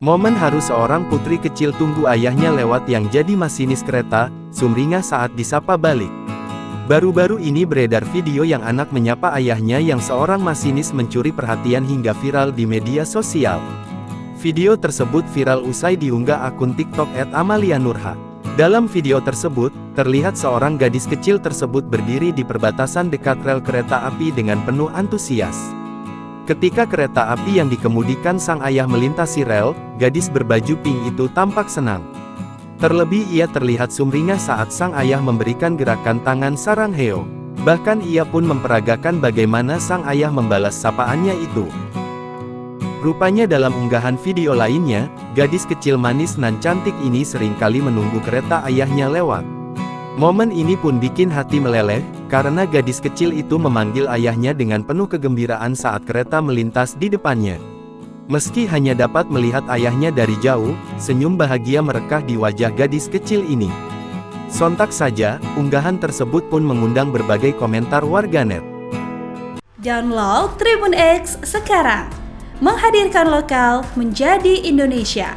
Momen haru seorang putri kecil tunggu ayahnya lewat yang jadi masinis kereta, sumringah saat disapa balik. Baru-baru ini beredar video yang anak menyapa ayahnya yang seorang masinis mencuri perhatian hingga viral di media sosial. Video tersebut viral usai diunggah akun TikTok @amalianurha. Dalam video tersebut, terlihat seorang gadis kecil tersebut berdiri di perbatasan dekat rel kereta api dengan penuh antusias. Ketika kereta api yang dikemudikan sang ayah melintasi rel, gadis berbaju pink itu tampak senang. Terlebih ia terlihat sumringah saat sang ayah memberikan gerakan tangan sarangheo. Bahkan ia pun memperagakan bagaimana sang ayah membalas sapaannya itu. Rupanya dalam unggahan video lainnya, gadis kecil manis nan cantik ini seringkali menunggu kereta ayahnya lewat. Momen ini pun bikin hati meleleh, karena gadis kecil itu memanggil ayahnya dengan penuh kegembiraan saat kereta melintas di depannya. Meski hanya dapat melihat ayahnya dari jauh, senyum bahagia merekah di wajah gadis kecil ini. Sontak saja, unggahan tersebut pun mengundang berbagai komentar warganet. Download Tribun X sekarang, menghadirkan lokal menjadi Indonesia.